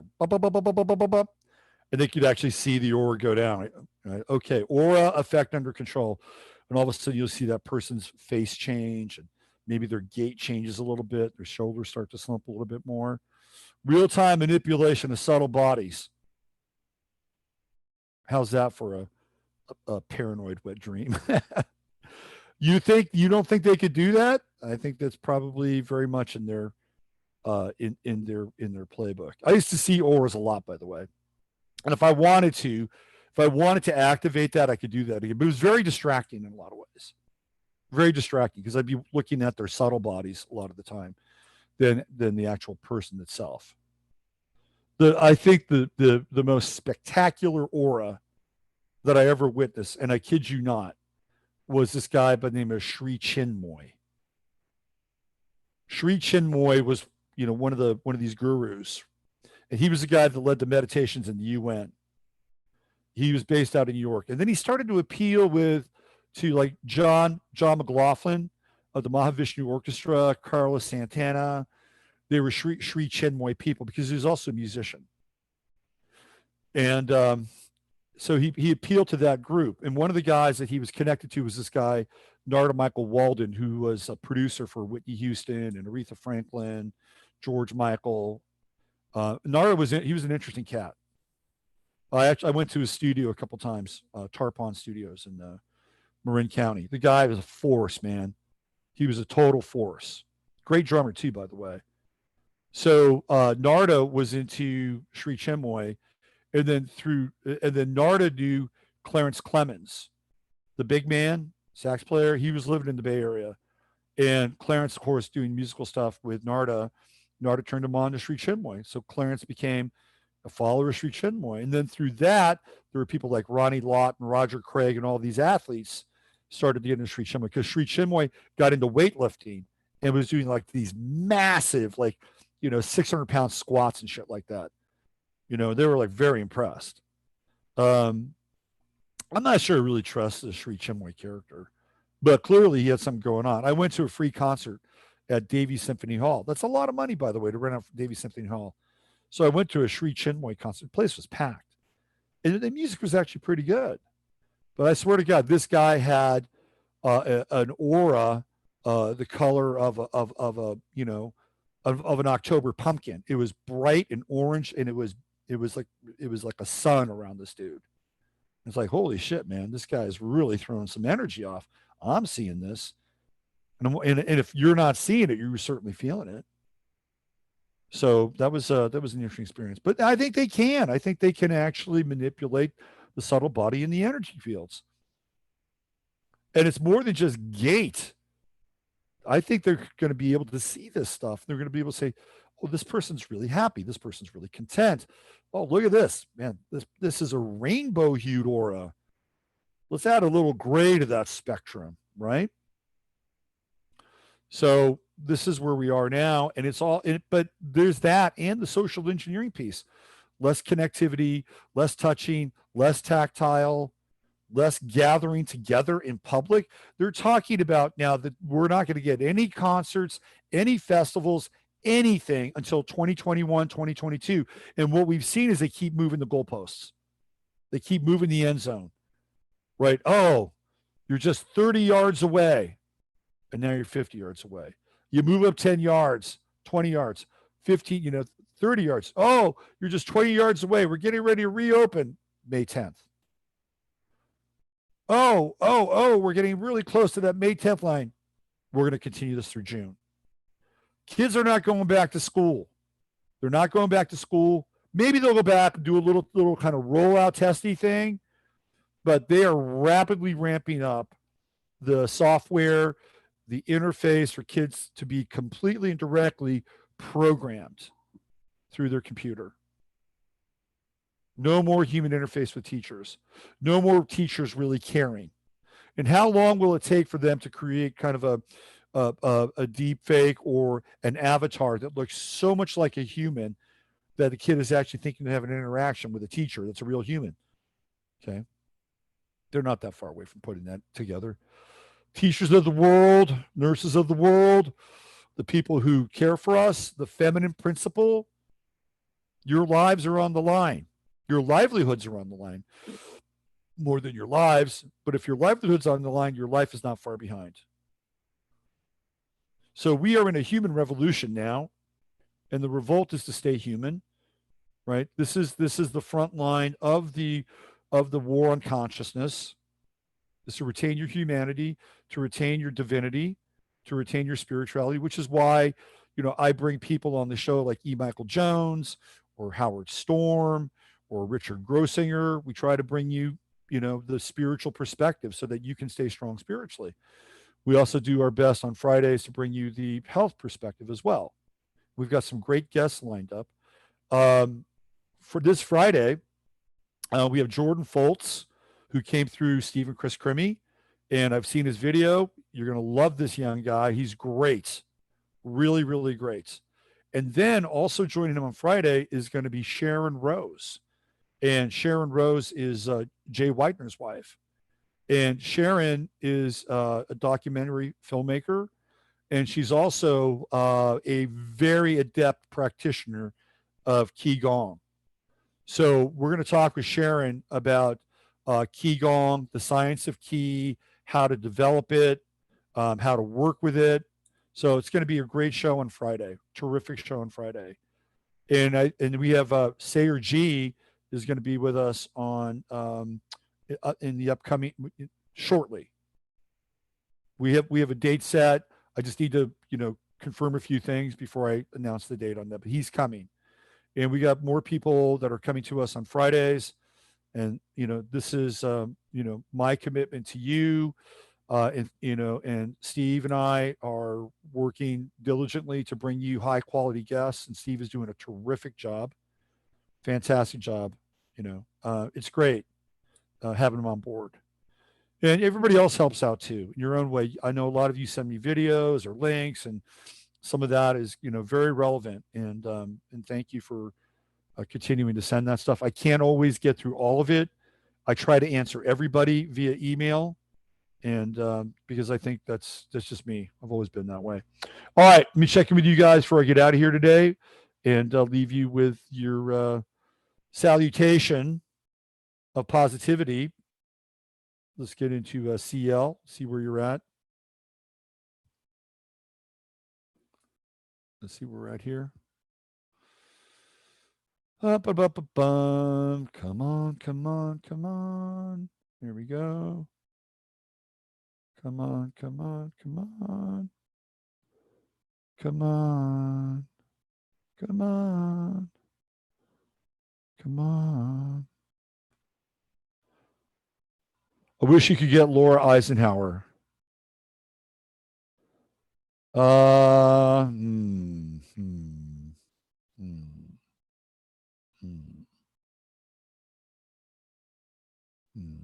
And they could actually see the aura go down. Right? Okay, aura effect under control. And all of a sudden you'll see that person's face change and maybe their gait changes a little bit. Their shoulders start to slump a little bit more. Real-time manipulation of subtle bodies. How's that for a paranoid wet dream? You don't think they could do that? I think that's probably very much in their in their playbook. I used to see auras a lot, by the way. And if I wanted to activate that, I could do that again. But it was very distracting in a lot of ways. Very distracting because I'd be looking at their subtle bodies a lot of the time than the actual person itself. I think the most spectacular aura that I ever witnessed, and I kid you not, was this guy by the name of Sri Chinmoy. Sri Chinmoy was, one of these gurus, and he was the guy that led the meditations in the UN. He was based out in New York, and then he started to appeal to like John McLaughlin of the Mahavishnu Orchestra, Carlos Santana. They were Sri Chinmoy people because he was also a musician, and so he appealed to that group. And one of the guys that he was connected to was this guy, Narada Michael Walden, who was a producer for Whitney Houston and Aretha Franklin, George Michael. Narada was an interesting cat. I went to his studio a couple times, Tarpon Studios in Marin County. The guy was a force, man. He was a total force. Great drummer too, by the way. So Narada was into Sri Chinmoy, and then Narada knew Clarence Clemens, the big man, sax player. He was living in the Bay Area, and Clarence, of course, doing musical stuff with Narada. Narada turned him on to Sri Chinmoy, so Clarence became a follower of Sri Chinmoy. And then through that, there were people like Ronnie Lott and Roger Craig and all these athletes started to get into Sri Chinmoy because Sri Chinmoy got into weightlifting and was doing like these massive, 600-pound squats and shit like that. They were like very impressed. I'm not sure I really trust the Sri Chinmoy character, but clearly he had something going on. I went to a free concert at Davies Symphony Hall. That's a lot of money, by the way, to rent out from Davies Symphony Hall. So I went to a Sri Chinmoy concert. The place was packed. And the music was actually pretty good. But I swear to God, this guy had an aura, the color of a of an October pumpkin. It was bright and orange, and it was like a sun around this dude. It's like, holy shit, man, this guy is really throwing some energy off. I'm seeing this, and if you're not seeing it, you're certainly feeling it. So that was an interesting experience. But I think they can. I think they can actually manipulate the subtle body in the energy fields, and it's more than just gait. I think they're going to be able to see this stuff. They're going to be able to say, "Oh, this person's really happy. This person's really content. Oh, look at this, man. This is a rainbow hued aura. Let's add a little gray to that spectrum, right?" So this is where we are now, and it's all. But there's that and the social engineering piece: less connectivity, less touching, less tactile, less gathering together in public. They're talking about now that we're not going to get any concerts, any festivals, anything until 2021, 2022. And what we've seen is they keep moving the goalposts. They keep moving the end zone, right? Oh, you're just 30 yards away, and now you're 50 yards away. You move up 10 yards, 20 yards, 15, 30 yards. Oh, you're just 20 yards away. We're getting ready to reopen May 10th. Oh, we're getting really close to that May 10th line. We're going to continue this through June. Kids are not going back to school. They're not going back to school. Maybe they'll go back and do a little kind of rollout testy thing, but they are rapidly ramping up the software, the interface for kids to be completely and directly programmed through their computer. No more human interface with teachers. No more teachers really caring. And how long will it take for them to create kind of a deep fake or an avatar that looks so much like a human that the kid is actually thinking to have an interaction with a teacher that's a real human? Okay. They're not that far away from putting that together. Teachers of the world, nurses of the world, the people who care for us, the feminine principle, your lives are on the line. Your livelihoods are on the line more than your lives. But if your livelihood's on the line, your life is not far behind. So we are in a human revolution now, and the revolt is to stay human, right? This is the front line of the war on consciousness. Is to retain your humanity, to retain your divinity, to retain your spirituality, which is why, I bring people on the show like E. Michael Jones or Howard Storm or Richard Grossinger. We try to bring you, the spiritual perspective so that you can stay strong spiritually. We also do our best on Fridays to bring you the health perspective as well. We've got some great guests lined up. For this Friday, we have Jordan Foltz, who came through Steve and Chris Crimmy, and I've seen his video. You're going to love this young guy. He's great. Really, really great. And then also joining him on Friday is going to be Sharon Rose. And Sharon Rose is Jay Whitener's wife. And Sharon is a documentary filmmaker, and she's also a very adept practitioner of Qigong. So we're going to talk with Sharon about Qigong, the science of Qi, how to develop it, how to work with it. So it's going to be a great show on Friday. Terrific show on Friday. And we have Sayer G is going to be with us on in the upcoming shortly. We have a date set. I just need to confirm a few things before I announce the date on that. But he's coming, and we got more people that are coming to us on Fridays. And this is my commitment to you, and Steve and I are working diligently to bring you high quality guests, and Steve is doing a terrific job, fantastic job. It's great having him on board, and everybody else helps out too in your own way. I know a lot of you send me videos or links, and some of that is very relevant, and thank you for continuing to send that stuff. I can't always get through all of it. I try to answer everybody via email, and because I think that's just me. I've always been that way. All right, let me check in with you guys before I get out of here today, and leave you with your salutation of positivity. Let's get into CL, see where you're at. Let's see where we're at here. Up, up, up, up, bum. Come on, come on, come on. Here we go. Come on, come on, come on. Come on. Come on. Come on. I wish you could get Laura Eisenhower. Uh, hmm, hmm, hmm, hmm, hmm.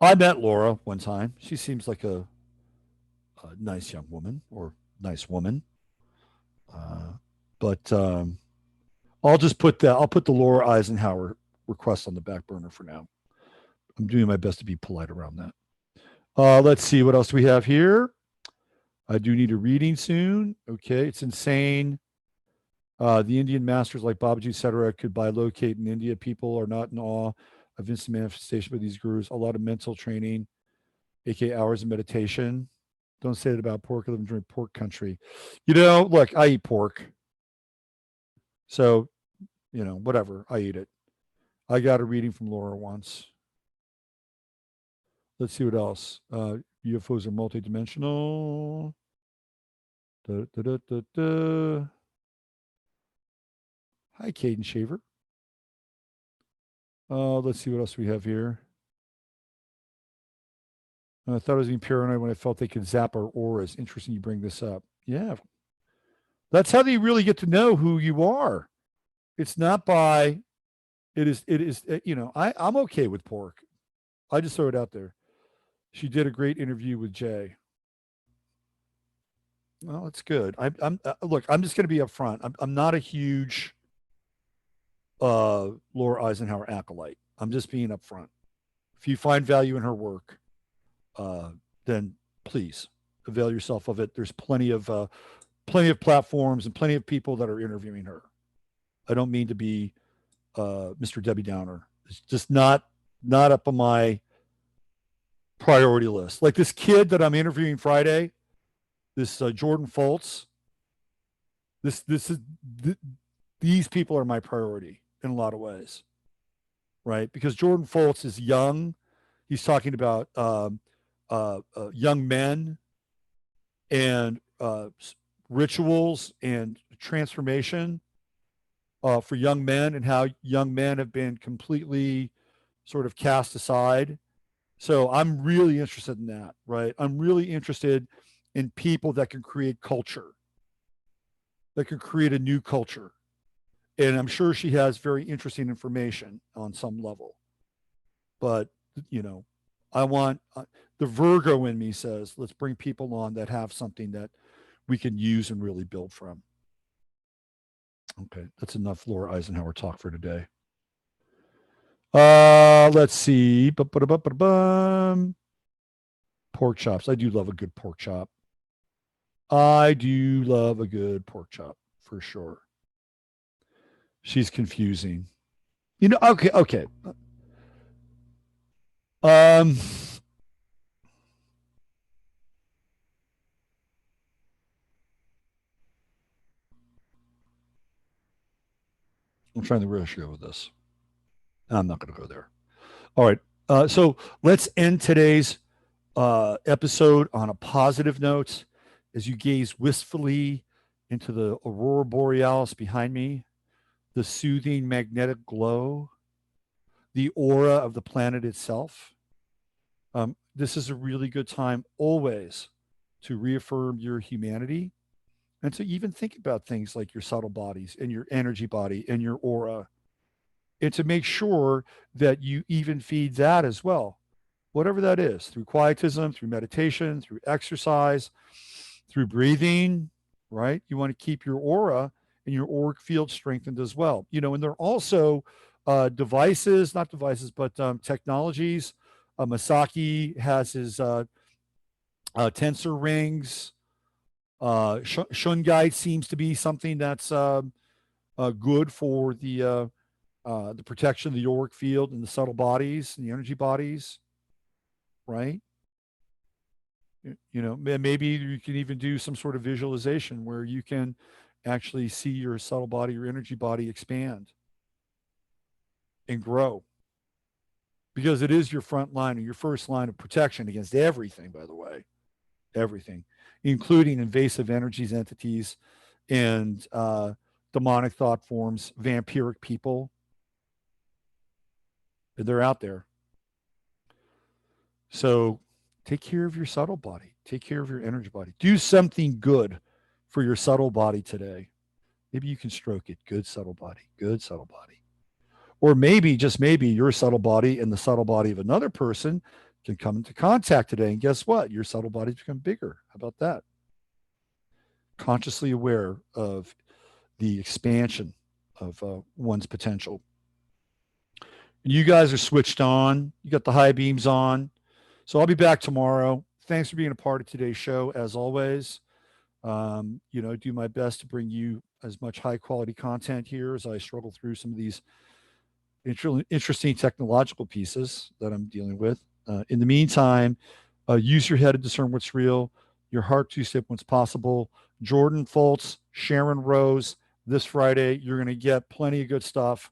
I met Laura one time. She seems like a nice young woman or nice woman. Uh, but I'll just put that. I'll put the Laura Eisenhower request on the back burner for now. I'm doing my best to be polite around that. Let's see what else we have here. I do need a reading soon. Okay, it's insane. The Indian masters like Babaji, etc., could bilocate in India. People are not in awe of instant manifestation by these gurus. A lot of mental training, aka hours of meditation. Don't say it about pork. I live in pork country. Look, I eat pork. So, whatever. I eat it. I got a reading from Laura once. Let's see what else. UFOs are multidimensional. Da, da, da, da, da. Hi, Caden Shaver. Let's see what else we have here. I thought I was being paranoid when I felt they could zap our auras. Interesting you bring this up. Yeah. That's how they really get to know who you are. It's not by, I'm okay with pork. I just throw it out there. She did a great interview with Jay. Well, it's good. Look, I'm just going to be upfront. I'm not a huge Laura Eisenhower acolyte. I'm just being upfront. If you find value in her work, uh, then please avail yourself of it. There's plenty of platforms and plenty of people that are interviewing her. I don't mean to be Mr. Debbie Downer. It's just not up on my priority list. Like this kid that I'm interviewing Friday, this Jordan Foltz. These people are my priority in a lot of ways, right? Because Jordan Foltz is young. He's talking about young men and rituals and transformation for young men and how young men have been completely sort of cast aside. So I'm really interested in that, right? I'm really interested in people that can create culture, that can create a new culture. And I'm sure she has very interesting information on some level. But, I want the Virgo in me says, let's bring people on that have something that we can use and really build from. Okay, that's enough Laura Eisenhower talk for today. Let's see. Pork chops. I do love a good pork chop. I do love a good pork chop for sure. She's confusing. Okay. Um, I'm trying to rush go with this. I'm not going to go there. All right. So let's end today's episode on a positive note as you gaze wistfully into the aurora borealis behind me, the soothing magnetic glow, the aura of the planet itself. This is a really good time always to reaffirm your humanity and to even think about things like your subtle bodies and your energy body and your aura, and to make sure that you even feed that as well, whatever that is, through quietism, through meditation, through exercise, through breathing, right? You want to keep your aura and your auric field strengthened as well. And there are also devices, not devices, but technologies. Masaki has his tensor rings. Shungite seems to be something that's good for the the protection of the auric field and the subtle bodies and the energy bodies, right? You know, maybe you can even do some sort of visualization where you can actually see your subtle body, your energy body expand and grow, because it is your front line or your first line of protection against everything, by the way, everything, including invasive energies, entities, and demonic thought forms, vampiric people. They're out there. So take care of your subtle body. Take care of your energy body. Do something good for your subtle body today. Maybe you can stroke it. Good subtle body. Good subtle body. Or maybe, just maybe, your subtle body and the subtle body of another person can come into contact today. And guess what? Your subtle body's become bigger. How about that? Consciously aware of the expansion of one's potential. You guys are switched on. You got the high beams on. So I'll be back tomorrow. Thanks for being a part of today's show, as always. You know, do my best to bring you as much high quality content here as I struggle through some of these interesting technological pieces that I'm dealing with. In the meantime, use your head to discern what's real, your heart to step what's possible. Jordan Foltz, Sharon Rose, this Friday, you're going to get plenty of good stuff,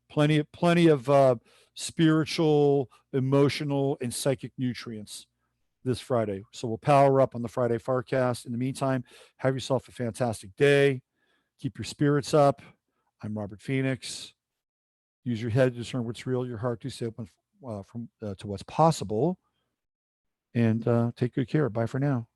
plenty of spiritual, emotional, and psychic nutrients this Friday. So we'll power up on the Friday Farcast. In the meantime, have yourself a fantastic day. Keep your spirits up. I'm Robert Phoenix. Use your head to discern what's real, your heart to stay open to what's possible. And take good care. Bye for now.